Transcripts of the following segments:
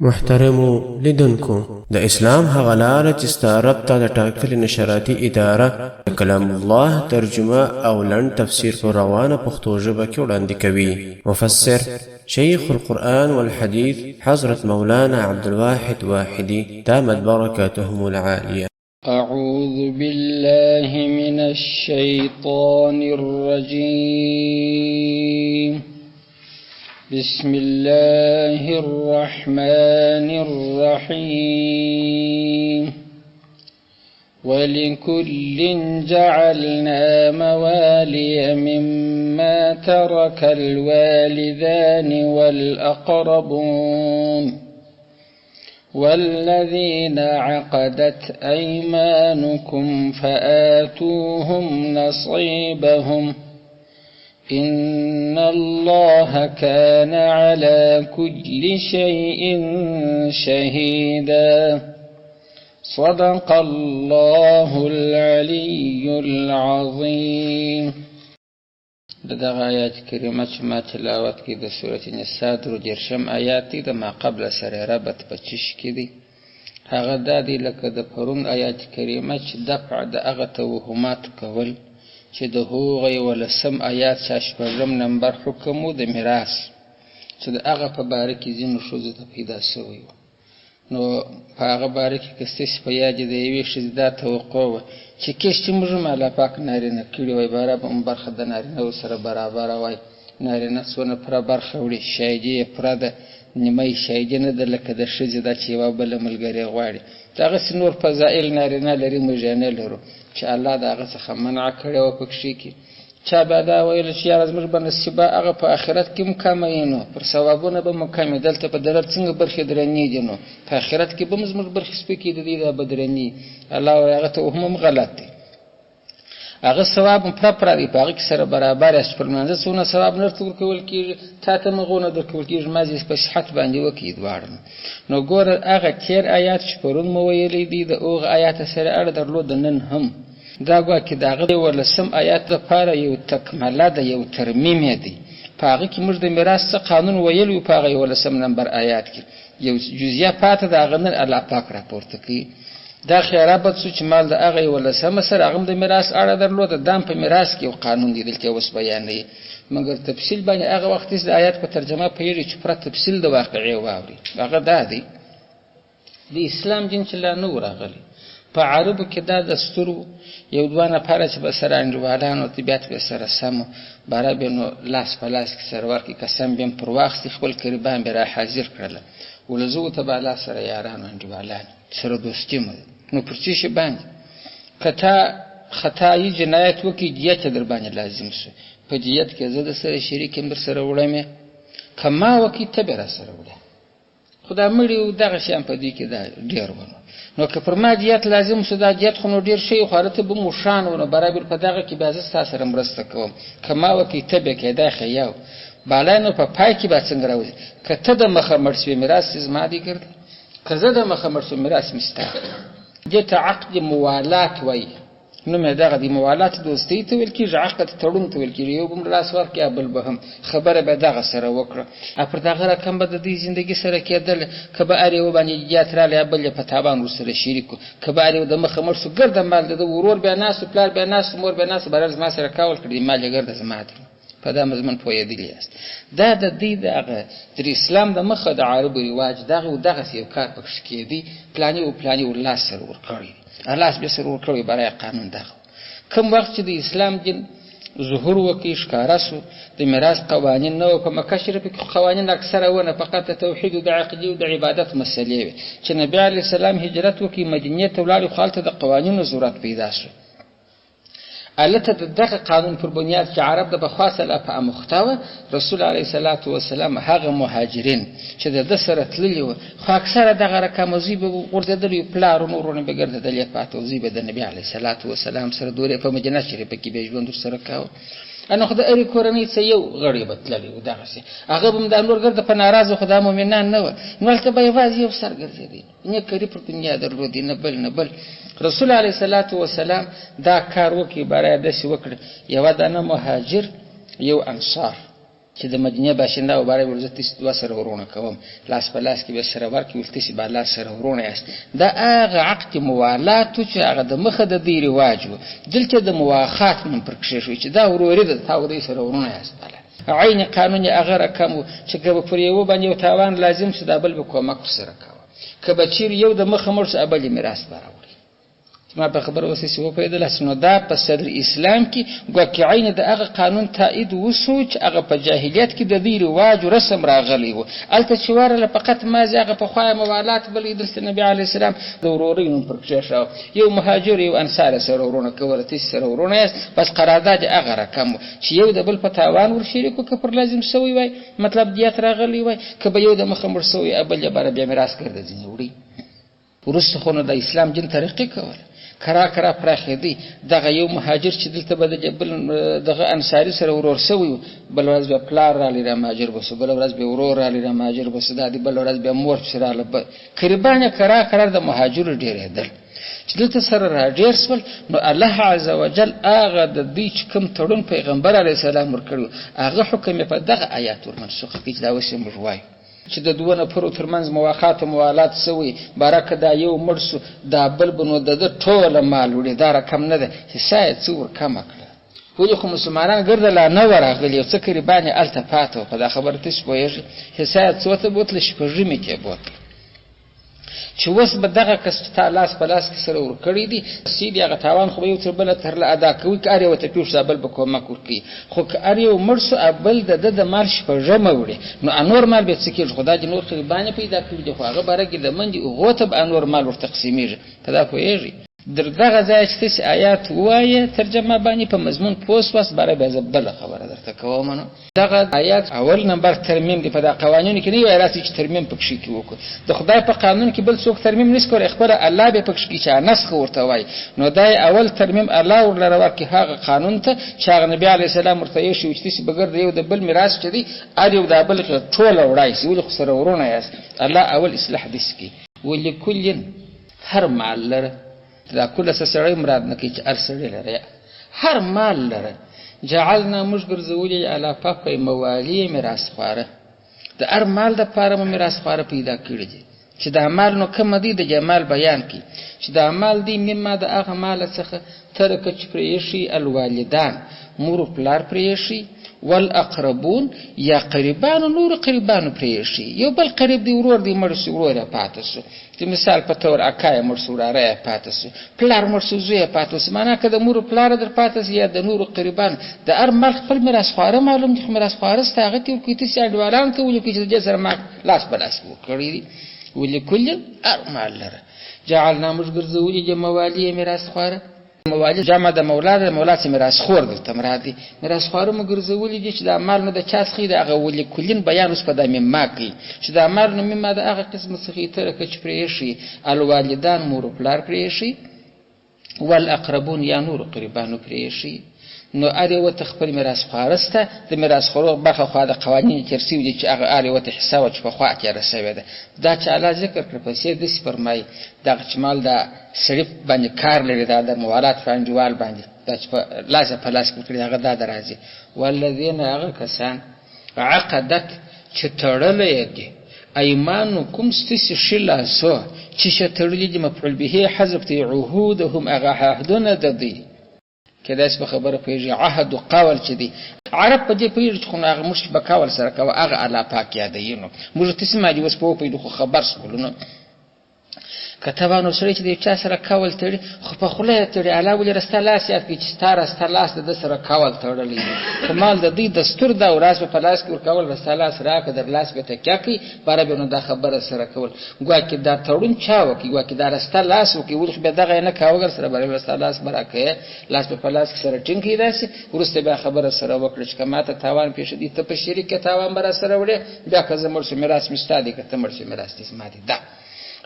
محترمو لیدونکو د اسلام هغه لاره چې ستا رب ته د ټاکلې نشراتي اداره د کلام الله ترجمه او لنډ تفسیر په روانه پښتو ژبه کې وړاندې کوي. مفسر شیخ القرآن والحديث حضرت مولانا عبدالواحد واحدي دامت بركاتهم العالية. أعوذ بالله من الشيطان الرجيم. بسم الله الرحمن الرحيم. ولكل جعلنا موالي مما ترك الوالدان والأقربون والذين عقدت أيمانكم فآتوهم نصيبهم إن الله كان على كل شيء شهيدا. صدق الله العلي العظيم. دغه آیات کریمه چې ما تلاوت کې د سورة نساء درو دیرشم آیات دی د ما قبل سره ربط په چش کې دی. هغه دا دی لکه د پرون آیات کریمه چې دفع د هغه توهمات کول چې د هغې ولسم آیات شپږم نمبر حکم و د میراث چې د هغه په باره کې ځینو ښځو ته پیدا شوی و. نو په هغه باره کې که ستاسې په یاد د یوې ښځې دا توقع وه چې کیش چې موږ هم الله پاک نارینه کړي وای باره به هم برخه د نارینهو سره برابره وای. نارینه څونه پوره برخه وړي، شایدي یې پوره ده، نیمه یې شایدي نه ده لکه د ښځې ده چې یوه بله ملګرې غواړي. دغسې نور فضایل نارینه لري موږ یې نه لرو چې الله د هغه څخه منع کړې وه په کښې کې. چا به دا ویل چې یاره زموږ به نصیبه هغه په آخرت کې هم کمه یې نو پر ثوابونه به مو کمې، دلته په دلر څنګه برخې درنې دي نو په آخرت کې به هم زموږ برخې سپکې د دې دا به درنې. الله وایي هغه ته هم غلط دی، هغه ثواب هم پوره دی، په هغه کې سره برابر یاست. پر لمانځه څونه ثواب نه درته ورکول کېږي، تا ته هم هغونه درکول کېږي، مازې په صحت باندې وکړي دواړه. نو ګوره هغه تېر آیات چې پرون مو ویلی دی د هغه آیاته سره اړه درلوده نن هم دا ګویا کې د هغه د ولسم آیات لپاره یو تکمله ده، یو ترمیم یې دی. په هغه کې موږ د میراث څه قانون ویلی وو، په هغه ولسم نمبر آیات کې یو جزیه پاته د هغه نن الله پاک راپورته کوي. دا خیرابت سو چې مال د هغه ولسم سره هغه د میراث اړه درلوده، دام په میراث کې یو قانون دی دلته اوس بیانوي، مګر تفصیل باندې هغه وخت د آیات په ترجمه پیږي چې پوره تفصیل د واقعي واوري. هغه دا دی د اسلام دین چې لا نو راغلی په عربو کې دا دستور یو دوه نفره چې به سره انډیوالانو طبیعت به سره سم باره به نو لاس په لاس کې سره ورکړي، قسم به هم پر واخیستې، خپل قریبان به را حاضر کړله، ولزو ته به الله سره یارانو انډیوالان سره دوستي مو نو پر څه شي باندې که تا خطایي جنایت وکړي دیت یې در باندې لازم شو. په دیت کې زه د سره شریک یم در سره وړم، که ما وکړي ته به را سره وړه. خو دا مړي و دغه شیان په دې کې دا ډېر ونه. نو که پر ما دیت لازم شو دا دیت خو نو ډېر شی خو هلته به مو شان و نو برابر په دغه کې بیا زه ستا سره مرسته کوم. که ما وکړي ته به کوې دا ښه یو بالا نو په پای کې به څنګه راوځي. که ته د مخه مړ شوې میراث چې زما دی ګرده، که زه د مخه مړ شوم میراث مې ستا. دې ته عقد موالات وایي، نوم یې دغه دی. موالات دوستۍ ته ویل کېږي، عقد تړون ته ویل کېږي. یو به هم لاس ورکړي بل به هم خبره به دغه سره وکړه، پر دغه رقم به د دې زندګي سره کېدل. که به هر یو باندې جات رالی بل یې په تاوان ورسره شریک و، که به هر یو د مخه مړ شو ګرده مال د ورور بیا ناست و، پلار بیا ناست و، مور بیا ناست و، برابر زما سره کاول کړي مال یې ګرده زما دی. په دا مضمون پوهېدلي یاست. دا د دې دغه تر اسلام د مخه د عربو رواج دغه و دغسې یو کار پکښې کېدی. پلاني و پلاني و لاس سره ورکړی، لاس بیا سره ورکړی برای قانون دغه. کوم وخت چې د اسلام دین ظهور وکړي ښکاره سو د میراث قوانین نه و. په مکه شریفه کې قوانین اکثره ونه فقط د توحید و د عقیدې و د عبادت مسلې وې. چې نبي علیه السلام هجرت وکړي مدینې ته ولاړ، خو هلته د قوانینو ضرورت پیدا شو. البته د دغه قانون پر بنیاد چې عرب د پخوا سره په اموخته وه، رسول علیه صلات وسلام هغه مهاجرین چې د ده سره تللي وه، خو اکثره دغه رقم زوی به غورځېدلي وي، پلار و نورونه به ګرځېدلي پاته و، زوی به د نبي علیه صلات وسلام سره دورې په مدینه شریفه کې به یې ژوند ورسره کاوه. نو خو د هرې کورنۍ څه یو غړی به تللی و دغسې، هغه به هم دا نور ګرده په ناراضه خو دا مؤمنان نه وه. نو هلته به یوازې یو سر ګرځېدی، نه کري پر دنیا درلودي نه بل نه بل. رسول علیه صلات وسلام دا کار وکړي برای داسې وکړه، یوه دانه مهاجر یو انصار چې د مدینه باشنده او باره ورزه تاسو دوه سره ورونه کوم لاس په لاس کې به سره ورکړي ولتي به لاس سره ورونه یاست دا هغه عقد موالات چې هغه د مخه د دی رواج دلته د مواخات من پر کښې شو چې دا وروري د تاو دی سره ورونه یاست عین قانون هغه رقم چې کله پر یو باندې یو تاوان لازم شي دا بل به کومک سره کوي کبه چیر یو د مخه مرس ابل میراث براوړي ما په خبره وسې و پیدا لسنو دا په صدر اسلام کې ګوکې عین د هغه قانون تایید وسو چې هغه په جاهلیت کې د دې رواج رسم راغلی و الته چې ورله فقط ما هغه په خوای موالات بلې د نبی علی السلام د وروري نوم پر کښې یو مهاجر یو انصار سره ورونه کوله تاسو سره ورونه یاست بس قرارداد هغه رقم چې یو د بل په تاوان ور شریکو که پر لازم سوی وای مطلب دیت راغلی وای که به یو د مخه مر سوی ابل جبر بیا میراث کړی ځنی وړي ورسته خو د اسلام جن طریقې کوله کرا پراخې دی دغه یو مهاجر چې دلته به د جبل دغه انصاری سره ورور سوی بل ورځ به پلار را لري مهاجر بس بل ورځ به ورور را لري مهاجر بس دا دی بل ورځ به مور سره له قربانه کرا د مهاجر ډیر دل چې دلته سره را ډیر سول نو الله عز وجل هغه د دې چې کوم تړون پیغمبر علی السلام ورکړو هغه حکم په دغه آیات ورمنسوخ کړي دا وسه مروای چې د دوه نفرو ترمنځ مواخات او موالات سوی برکه دا یو مرسو دا بل بنو د ټوله مال وړي دا رقم نه ده چې شاید څور کم کړه ولې خو مسلمانان ګرځلا نه ورغلي څه کړي باندې التفاتو په دا خبره تاسو پوهیږئ چې شاید څوته بوتل شپږمې کې بوتل چې وس به دغه کستا لاس په لاس کې سره ور کړی دي سیدی هغه تاوان خو یو تر بل تر ادا کوي کار یو ته پیښ بل به کومک ورکړي خو کار یو مرسو ابل د مال شپږمه وړي نو انور مال به څه کې خدای دې نور قربانه پیدا کړي خو هغه برګه د منډي او غوتب انور مال ور تقسیمیږي کدا پوهیږي دغه ځای چې آیات وایي ترجمه باندې په مضمون پوس واس باره به زبل خبره درته کوم نو دغه آیات اول نمبر ترمیم دی په دا قوانینو کې نه وایي راځي چې ترمیم پکې کې وکړو د خدای په قانون کې بل څوک ترمیم نس کول خبره الله به پکې کې چې نسخ ورته وایي نو دا اول ترمیم الله ورلره ورکه هغه قانون ته چې هغه نبی علی السلام ورته یې شو چې بغیر یو د بل میراث چې دی ار یو د بل ټوله وړای سی ول خسر ورونه یاست الله اول اصلاح دس کی ولکل هر مال لره دا کله سړی مراد نه کی چې ارسړی لري هر مال لره جعلنا مشغر زولي على پاک موالی میراث خواره د هر مال د پاره میراث خواره پیدا کړی دي چې دا مال نو کوم دی د جمال بیان کی چې دا مال دی مما د هغه مال څخه ترک چې پریشي الوالدان مور پلار پریشي والاقربون یا قریبان نور قریبان پریشي یو بل قریب دی ورور دی مرسي ورور پاتسو چې مثال په تور اکای مرسوراره پاتسو پلار مرسوزه پاتسو معنا کده مور پلار در پاتس یا د نور قریبان د ار مال خپل میراث خواره معلوم دي میراث خواره ستاغه تی کوي ته سړوالان ته ولي چې د سره ما لاس بلاس وکړي ولي کل ار مال لره جعلنا مشغرزولي جموالی میراث خواره موالی جمع د مولا چې میراث خور دلته مراد دي میراث خور مګرځولې دي چې د مال نه د چا څخه د هغه ولي کلین بیان اوس په د مما کې چې د مال نه مما د هغه قسم څخه تر کچ پریشي الوالدان مور پلار پریشي والاقربون یا نور قربانو پریشي نو اره وته خپل میراث خورسته د میراث خور برخه خو د قوانین چرسی دي چې هغه اره وته حساب چې په خوا کې رسوي ده دا چې الله ذکر کړ په سي د سپرمای د چمال د شریف باندې کار لري د موالات فانجوال باندې د لازم په لاس کې کړی هغه د راځي والذین هغه کسان عقدت چې تړلې دي ايمانكم استشلا سو چې شتړلې دي مفعول به حذف ته عهودهم هغه عهدونه د دي کله اس په خبره پیږي عهد او قول چې دی عرب په دې پیږي چې هغه مش په قول سره کوي هغه الا پاک یادینو موږ تسمع دي وس په پیډو خو خبر سکولنو کتابانو سره چې د چا سره کول تړي خو په خله تړي علاوه رستا لاس یاد کی چې ستاره ستلاس د سره کول تړلې کمال د دې دستور دا وراس په لاس کې ور کول رستا لاس راکه در لاس به تکیا کی بار به نو دا خبره سره کول ګوا کې دا تړون چا وکي ګوا کې دا رستا لاس وکي ورخ به دغه نه کاوګر سره بر رستا لاس برکه لاس په لاس کې سره ټینګ کیداسي ورسته به خبره سره وکړي چې کماته تاوان پیښ دي ته په شریک تاوان بر سره وړي بیا که زموږ میراث مستادي که تمر میراث دې سمادي دا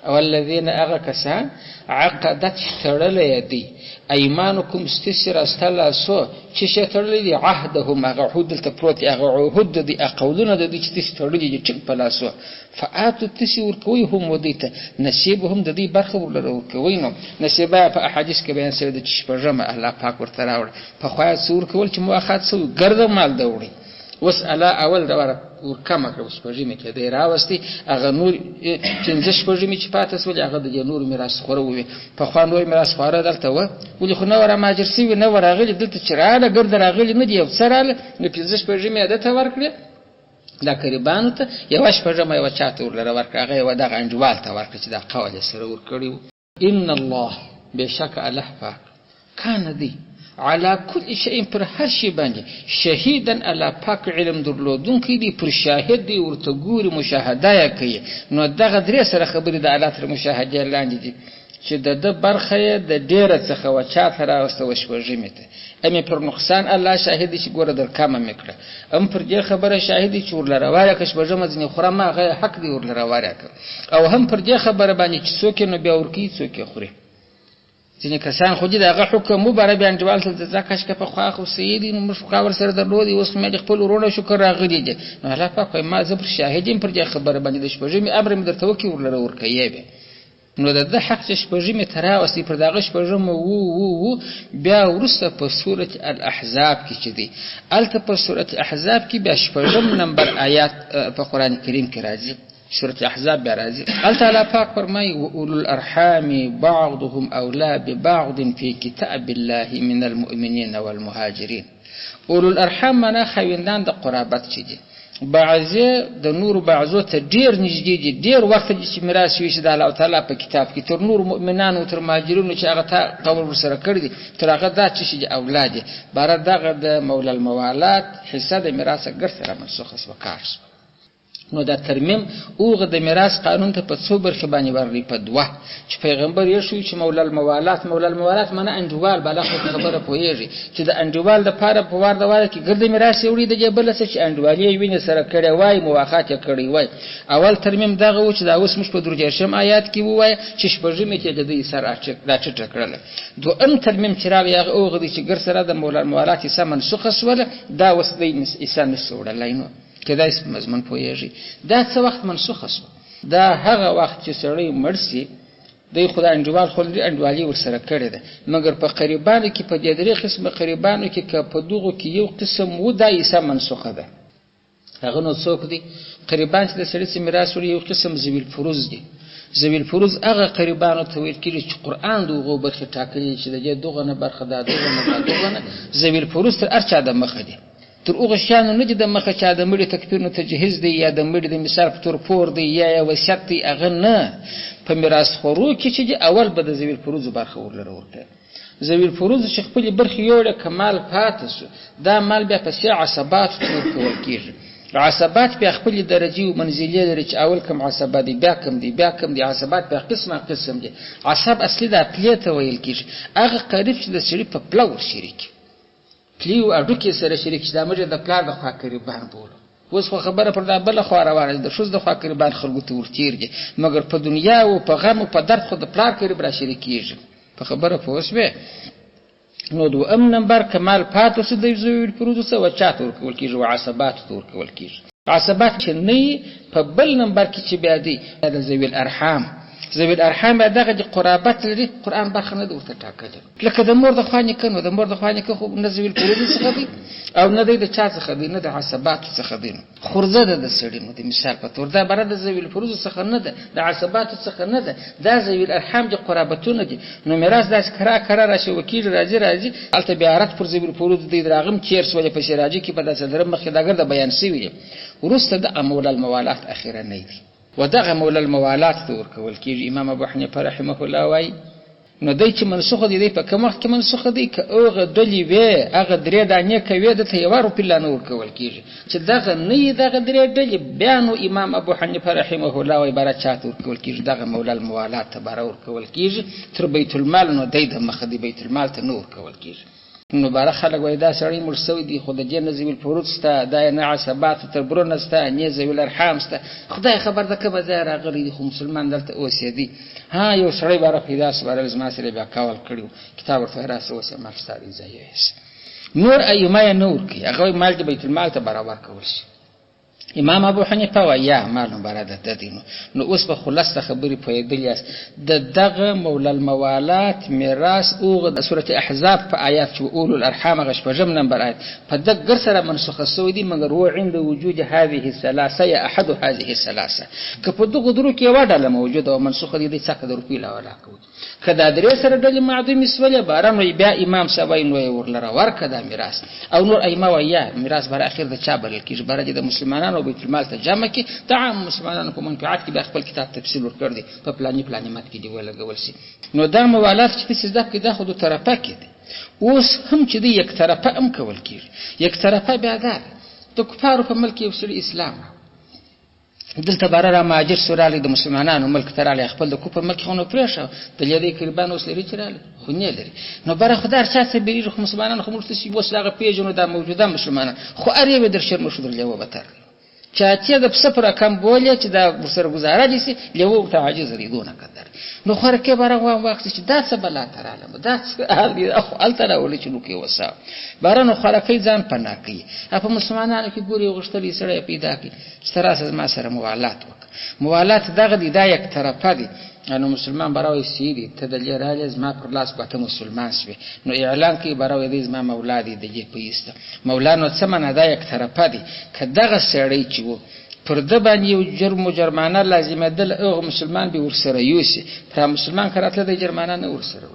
والذین اغکسان عقدت تړلې دي ايمانكم استسر استلاسو چې شتړلې دي عهدهم عهد ته پروت هغه عهد دي اقولونه د دې چې تړلې دي چې په لاسو فاتو تسور کوي هم ودیته نصیبهم د دې برخه ورلره کوي نو نصیبه په احادیث کې بیان شوی د چې په جمع الله پاک ورته راوړ په خوا څور کول چې مؤاخات سو ګرځ مال دوړي اوس الله اول دا ورکمه کړه شپږمې کې دی راوستي هغه نور پنځه شپږمې چې پاتې سولې هغه د نور میراث خوره ووي پخوا نور میراث خوره دلته وه ولې خو نه وه رامهاجر سوي نه وه راغلي دلته چې راغله ګرده راغلي نه دي یو څه راغله نو پنځه شپږمې یې ده ته ورکړې دا قریبانو ته یوه شپږمه یوه چا ته ورلره ورکړه هغه یوه دغه انډیوال ته ورکړه چې دا قول یې سره ورکړی و ان الله بېشکه الله پاک کان دی على كل شيء پر هر شي باندې شهیدن الله پاک علم درلودونکی دی پر شاهد دی ورته ګوري مشاهده کوي نو دغه درې سره خبرې د الله تر مشاهده لاندې دي چې د برخه د ډیره څخه و چا ته راوسته وشوږمې ته امې پر نقصان الله شاهد چې ګوره در کمه میکړه ام پر دې خبره شاهد چې ورلره واره کښ بجمه ځنی خورما غي حق دی ورلره واره او هم پر دې خبره باندې چې څوک نو بیا ورکی څوک خوري ځینې کسان خو دې دغه حکم مبارک بیان دیوال ته ځکه چې په خوا خو سیدی نو مشقاور سره درلودي اوس مې خپل ورونه شکر راغلی دي نو الله پاک ما زبر شاهدین پر دې خبره باندې د شپږمې امر مې درته وکي ورلره ورکیې به نو د حق چې شپږمې تراوسي پر دغه شپږمه وو بیا ورسته په سوره الاحزاب کې چې دی الته په سوره الاحزاب کې بیا شپږم نمبر آیات په قران کریم کې راځي سورة الأحزاب برازي الله تعالى پاک فرمای وأولو الأرحام بعضهم أولى ببعض في كتاب الله من المؤمنين والمهاجرين أولو الأرحام معناه خويندان د قرابت چي دي بعضی د نور بعضو ته ډیر نږدې دي ډیر وخت چې میراث ویش د الله تعالی په کتاب کې تر نور مؤمنانو تر مهاجرونو چې هغه ته قول سره کړی دي تر هغه دا چې اولاد بار دغه د مولا الموالات حصہ د میراث ګر سره منسوخ وکړ نو دا ترمیم اوغه د میراث قانون ته په څو برخه باندې ورلې په دوه چې پیغمبر یې شو چې مولا الموالات معنی انډوال بل خبره پوهیږي چې د انډوال د پاره په وار د واره کې ګرد میراث وړي د جبل څه چې انډوالي ویني سره کړي وای موافقت کړي وای اول ترمیم دغه و چې دا اوس مش په درجه آیات کې وای چې شپږمې کې د دې سره راچټ کړل دوم ترمیم چې راغی هغه اوغه چې ګر سره د مولا الموالات یې منسوخ سول دا اوس د انسان سوړل نو کدا اسم مضمون پوهیږي دا څه وخت منسوخه شو دا هغه وخت چې سړی مرسي د خدای انډوال خلدي انډوالي ورسره کړی ده مګر په قریبانو کې په دې درې قسمه قریبانو کې په دغه کې یو قسم و دا یې منسوخه ده هغه نو څوک دي قریبان چې د سړي میراث وري یو قسم ذویل فروز دي ذویل فروز هغه قریبانو ته ویل کېږي چې قران دغه برخه ټاکلي چې دغه نه برخه ده دغه نه ذویل فروز تر ارچا د مخه دي تر اوغه شانو نه د مخه چا د مړي تکفیر نو تجهیز دی یا د مړي د مثال په تور پور دی یا وصیت دی هغه نه په میراث خورو کې چې اول به د ذویل فروز برخه ورلره ورته ذویل فروز چې خپل برخه یوړه کمال پاتې دا مال بیا په عصبات ورکول کېږي عصبات په خپل درجه او منزلي لري چې اول کوم عصبات دي بیا کوم دي عصبات په قسم دي عصب اصلي د پلیته ویل کېږي هغه قریب چې د سړي په پلور شریک کلیو اډو کې سره شریک شته مجه د پلار د خوا قریبان بوله اوس خو خبره پر دا بل خو روانه د شوز د خوا قریبان خلکو ته ورتیږي مګر په دنیا او په غم او په درد خو د پلار قریب را شریکیږي په خبره پوښبه نو دو نمبر کمال پاتو سه د ذویل فروز سه و چات ورکول کیږي او عصبات ورکول کیږي عصبات چې نه په بل نمبر کې چې بیا دی د ذویل ارحام ذویل ارحام دغه د قرابت لري قران برخه نه ورته ټاکل لکه د مور د خوانې کنو د مور د خوانې خو نه ذویل فروز څخه دی او نه د چا څخه دی نه د عصبات څخه دی خورزه د سړي نو د مثال په تور دا بره د ذویل فروز څخه نه ده د عصبات څخه نه ده دا ذویل ارحام د قرابتونه دي نو میراث داس کرا راشي وکیل راځي الته بیارت پر ذویل فروز دی دراغم چیرس ولې په شراجي کې په داسې درم مخې داګر د بیان سوی ورسته د مولا الموالات اخیرا نه دی ودغه مولا الموالات ورکول کېږي امام ابو حنیفه رحمه الله وايي نو دای چې منسوخ دي په کوم وخت کې منسوخ دي که اوغه دلی وې هغه درې دانې کوي د ته یو روپی لانه ورکول کېږي چې دغه نه دغه درې دلی بیانو امام ابو حنیفه رحمه الله وايي برچات ورکول کېږي دغه مولا الموالات ته بار ورکول کېږي تر بیت المال نو دای د مخ دی بیت المال ته نور کول کېږي نو بار خلک وای دا سړی مرسوي دی خو د جن ذویل فروز ستا دا نه عصبات تر برونه ستا نه ذویل ارحام ستا خدای خبر ده کبه ځای راغلی دی خو مسلمان دلته اوسېدی ها یو سړی بار پیدا سره زما سره بیا کول کړو کتاب ورته راسه اوسه ما ستاري ځای نور ایما نور کی هغه مال د بیت المال ته برابر کول شي امام ابو حنیفه ویا معلوم براده دینو نو اوس په خلاصه خبرې پوهېدل یاست د دغه مولا الموالات میراث او د سوره احزاب په آیات چې اولو الارحام غشپجم نمبر آیت په دغه سره منسوخه سوی دي مګر هو عند وجود هذه الثلاثه یا احد هذه الثلاثه که په دغه درو کې یو ډله موجوده او منسوخه دي څخه د روپی لا ولا کوي کدا درې سره ډلې معدومي سولې بارم بیا امام سبای نو ورلره ورکدا میراث او نور ائمه ویا میراث بر اخر د چا بل کیږي بر د مسلمانانو بیت المال ته جمع کی تعام مسلمانانو په منفعت کې به خپل کتاب تفصیل ورکړ دي په پلاني مات کې دی ولګول شي نو دا موالات چې په صدق کې د خود طرفه کې دي اوس هم چې دی یک طرفه هم کول کیږي یک طرفه بیا دا د کفارو په ملک یو سری اسلام دلته بارا ماجر سورالی د مسلمانانو ملک تراله خپل د کوپه ملک خونو پرېښه د لری قربان اوس لري چراله خو نه لري نو بره خدای چا څه بیرې خو مسلمانانو خو مرتسي وس هغه پیژنو د موجوده مسلمانان خو اړې در شرم شو در له وبتر چاته د سفر کم بولې چې دا سر گزاره دي سي له ته عاجز دي دونه قدر نو خو رکه بره وخت چې دا څه بلا تراله دا حال دي خو التره ولې چې نو کې وسا بره نو خلکې ځان پنا کوي په مسلمانانو کې ګوري غشتري سره پیدا کی ستراسه ما سره موالات دغه دی دا یک طرفه دي انو مسلمان براوي سيدي تدلیر علیز ما پر لاس باته مسلمان شوی نو اعلان کی براوي دې ما مولا دي دغه پیست مولا نو څه معنا دا یک طرفه دي کداغه سړی چې وو پر د باندې یو جرم و جرمانه لازمه دل او مسلمان به ورسره یوسي پر مسلمان کراته د جرمانه نه ورسره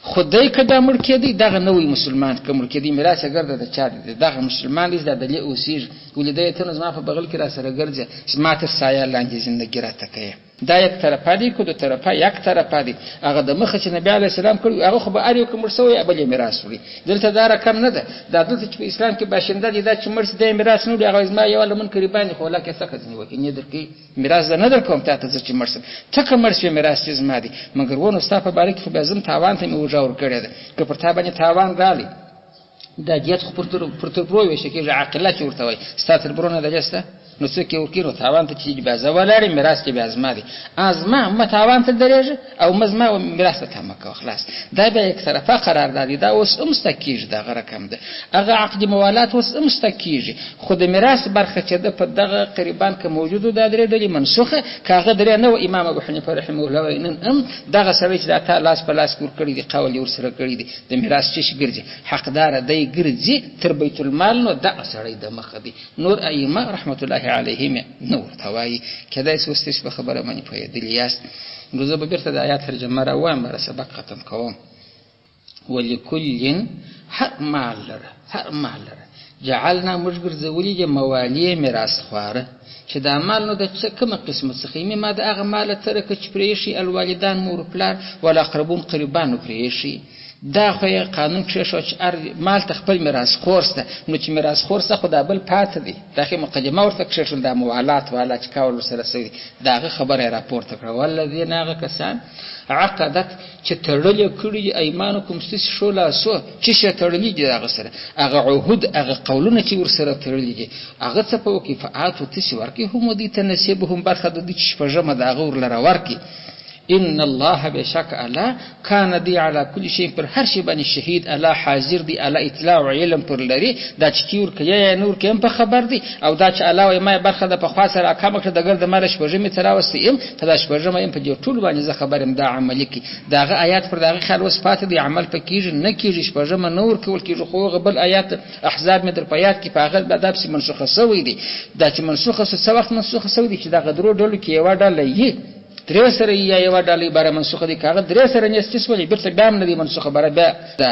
خدای کدا مړ کېدی دغه نوې مسلمان کوم کېدی میراث ګرځي د چا دي دغه مسلمان دې د دلی اوسیر ولیدای ته نظم په بغل کې را سره ګرځي ما تر سایه لاندې ژوندۍ راته کوي دا یک طرفه دي کو د طرفه یک طرفه دي هغه د مخ چې نبی علی السلام کړو هغه خو به اړیو کوم رسوي ابل میراث وړي دلته دا رقم نه ده دا دلته چې په اسلام کې باشنده دي دا چې مرس د میراث نه دی هغه ما یو لمن قرباني خو لکه څه خزنی وکي نه درکې میراث نه در کوم ته چې مرس ته مرس میراث چې زما دي مګر ونه ستاسو بارک خو به زم تاوان ته مو جوړ کړی ده که پر تا باندې تاوان غالي دا جت خو پرتر پروي شي کې عقله چورته وای ستاسو برونه د جسته نو څه کې ورکیرو تاوان ته چې به زوالاري میراث کې به ازما دي ازما ما تاوان ته درېږي او مزما میراث ته مکه خلاص دا به یک طرفه قرار دادي دا اوس مستکیج دا غره کم ده هغه عقد موالات اوس مستکیج خود میراث برخه چې د په دغه قربان کې موجود ده درې ډلې منسوخه کاغه درې نو امام ابو حنیفه رحمه الله وینن دغه سوي چې دا لاس په لاس ور کړی دي قول ور سره کړی دي د میراث چې ګرځي حقدار دی ګرځي تر بیت المال نو دا سړی د مخ دي نور ائمه رحمت الله علیهم نور توای کدا سوستش به خبره مانی پوهیدل یاست روزه به بیرته د آیات ترجمه را وایم بر سبق ختم کوم ولکل هر مال جعلنا مجبر زولی موالی میراث خواره چې د مال نو د کومه قسمه څخه ما د هغه مال ترکه چې پریشي الوالدان مور پلار ولا اقربون قربان پریشي دا خو قانون کې شو چې مال تخپل میراث خورسته نو چې میراث خورسته خدا بل پات دي دغه مقدمه ورته کې شول د موالات والا چې کاول سره سوي داغه خبره راپورته کړه ولذین هغه کسان عقدت چې تړلې کړي ایمانکم سس شو لاسو چې تړلې دي هغه سره هغه عهود هغه قولونه چې ور سره تړلې دي هغه څه په کې فعات او تس ورکی هم دي تنسبهم برخه د چې په جمع د هغه ور لره ورکی ان الله بشک الله کان دی علی کل شی پر هر شی باندې شهید الله حاضر دی الله اطلاع علم پر لري دا چې کیور کیا نور کیم په خبر دی او دا چې الله ما برخه د په خاصه راکمه کړه د ګرد مالش په جمی تراوستیم تلاش په جمی په جو ټول باندې زه خبرم دا عملی کی داغه آیات پر داغه خل وسپات دی عمل پکې نه کیږي په جمی نور کول کیږي خو غبل آیات احزاب مدر پیات کې پاغل بداب سي منسوخه سوی دی دا چې منسوخه سو وخت منسوخه سوی دی چې دا غدرو ډول کې یو ډول یي درې سره یو ډالۍ بار منسوخه دي کاغه درې سره نستس ولې بیرته ګام نه دي منسوخه بار بیا د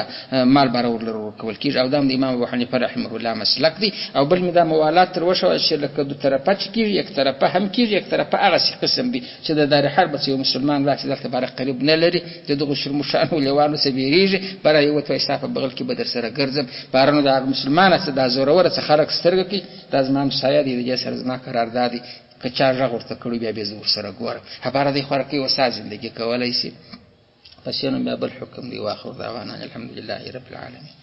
مال بار ورلو کول کیږي او د امام ابو حنیفه رحمه الله مسلک دي او بل می د موالات تر وشو چې لکه د طرفه کیږي یک طرفه هم کیږي یک طرفه هغه قسم دي چې د دار حرب یو مسلمان راځي دلته بار قریب نه لري دغه شرمشان ولوانو سبيریږي بار یو تو حساب بغل کې بدر سره ګرځم بارنو د مسلمانانو څخه د زوره څخه خلک سترګ کی د زمان سایه دي د سر زما قرار دادي که چا ژغ ورته کړو بیا به زور سره ګورم خبره دی خور کې وسا زندگی کولای شي پس نو بیا بل حکم دی واخر دعوانا الحمدلله رب العالمین